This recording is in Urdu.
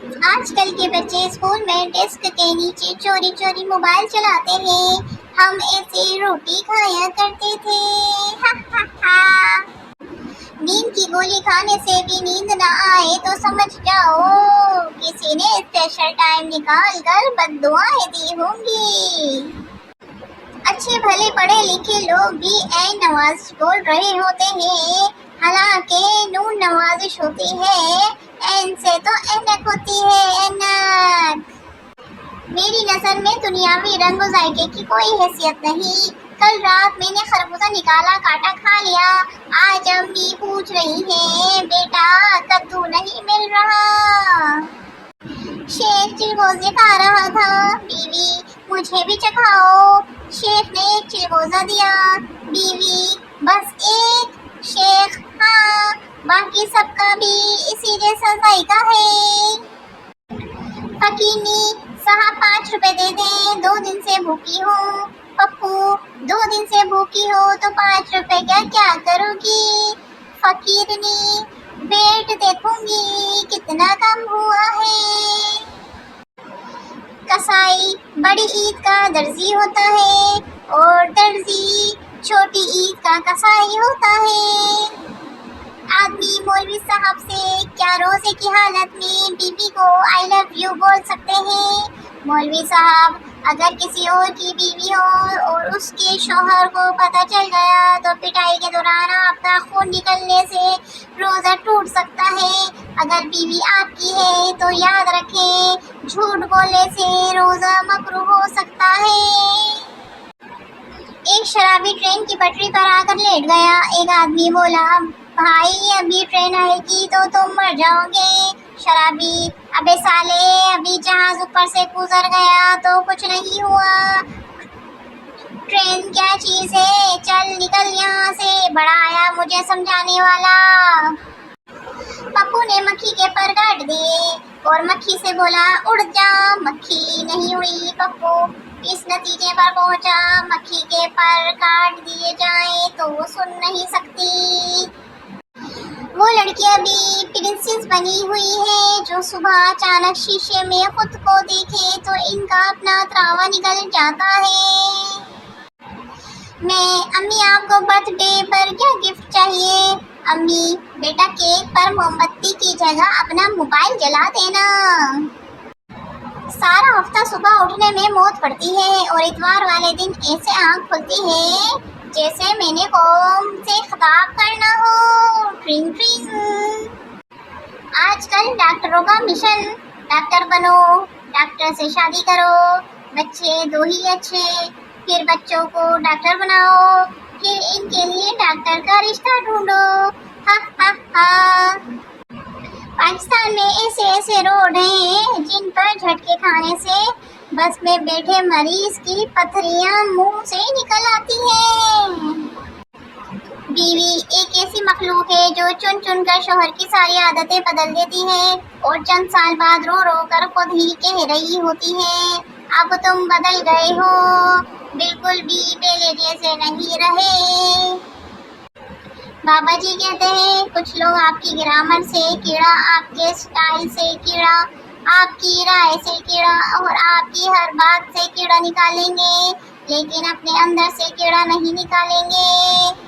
آج کل کے بچے اسکول میں ڈیسک کے نیچے چوری چوری موبائل چلاتے ہیں، ہم ایسے روٹی کھایا کرتے تھے۔ ہا ہا ہا۔ نیند کی گولی کھانے سے بھی نیند نہ آئے تو سمجھ جاؤ کسی نے اسپیشل ٹائم نکال کر بد دعائیں دی ہوں گی۔ اچھے بھلے پڑھے لکھے لوگ بھی اے نوازش بول رہے ہوتے ہیں، حالانکہ نون نوازش ہوتی ہے، این سے تو اینک ہوتی ہے، اینک۔ میری نظر میں دنیاوی رنگ و ذائقے کی کوئی حیثیت نہیں۔ کل رات میں نے خربوزہ نکالا، کاٹا کھا لیا، آج امی پوچھ رہی ہیں بیٹا کدو نہیں مل رہا۔ شیخ چلغوزے کھا رہا تھا، بیوی مجھے بھی چکھاؤ۔ شیخ نے ایک چلغوزہ دیا، بیوی بس ایک۔ شیخ ہاں، باقی سب کا بھی اسی جیسا ذائقہ ہے۔ حکیمی صاحب 5 روپے دے دیں، 2 دن سے بھوکی ہوں۔ پپو 2 دن سے بھوکی ہو تو 5 روپے کا کیا کرو گی؟ فقیرنی ویٹ دیکھوں گی کتنا کم ہوا ہے۔ کسائی بڑی عید کا درزی ہوتا ہے اور درزی چھوٹی عید کا کسائی ہوتا ہے۔ آدمی مولوی صاحب سے کیا روزے کی حالت میں بیوی کو آئی لو یو بول سکتے ہیں؟ مولوی صاحب اگر کسی اور کی بیوی ہو اور اس کے شوہر کو پتہ چل گیا تو پٹائی کے دوران آپ کا خون نکلنے سے روزہ ٹوٹ سکتا ہے۔ اگر بیوی آپ کی ہے تو یاد رکھیں جھوٹ بولنے سے روزہ مکروہ ہو سکتا ہے۔ ایک شرابی ٹرین کی پٹری پر آ کر لیٹ گیا۔ ایک آدمی بولا بھائی ابھی ٹرین آئے گی تو تم مر جاؤ گے۔ شرابی ابے سالے ابھی جہاز اوپر سے گزر گیا تو کچھ نہیں ہوا۔ ٹرین کیا چیز ہے، چل نکل یہاں سے، بڑا آیا مجھے سمجھانے والا۔ پپو نے مکھی کے پر کاٹ دیے اور مکھی سے بولا اڑ جا، مکھی نہیں اڑی۔ پپو اس نتیجے پر پہنچا مکھی کے پر کاٹ دیے جائیں تو وہ سن نہیں سکتی۔ وہ لڑکی ابھی پرنسس بنی ہوئی ہے جو صبح اچانک شیشے میں خود کو دیکھے تو ان کا اپنا تراوا نکل جاتا ہے۔ امی آپ کو برتھ ڈے پر کیا گفٹ چاہیے؟ امی بیٹا کیک پر موم بتی کی جگہ اپنا موبائل جلا دینا۔ سارا ہفتہ صبح اٹھنے میں موت پڑتی ہے اور اتوار والے دن ایسے آنکھ کھلتی ہے جیسے میں نے قوم سے خطاب کرنا ہو۔ ٹرنگ ٹرنگ۔ آج کل ڈاکٹروں کا مشن، ڈاکٹر بنو، ڈاکٹر سے شادی کرو، بچے 2 ہی اچھے، پھر بچوں کو ڈاکٹر بناؤ، پھر ان کے لیے ڈاکٹر کا رشتہ ڈھونڈو۔ ہا ہا ہا۔ پاکستان میں ایسے روڈ ہیں جن پر جھٹکے کھانے سے بس میں بیٹھے مریض کی پتھریاں منہ سے نکل آتی ہیں۔ بیوی ایک ایسی مخلوق ہے جو چن چن کر شوہر کی ساری عادتیں بدل دیتی ہے اور چند سال بعد رو رو کر خود ہی کہہ رہی ہوتی ہے اب تم بدل گئے ہو، بالکل بھی پہلے جیسے نہیں رہے۔ بابا جی کہتے ہیں کچھ لوگ آپ کی گرامر سے کیڑا، آپ کے سٹائل سے کیڑا، آپ کی رائے سے کیڑا اور آپ کی ہر بات سے کیڑا نکالیں گے لیکن اپنے اندر سے کیڑا نہیں نکالیں گے۔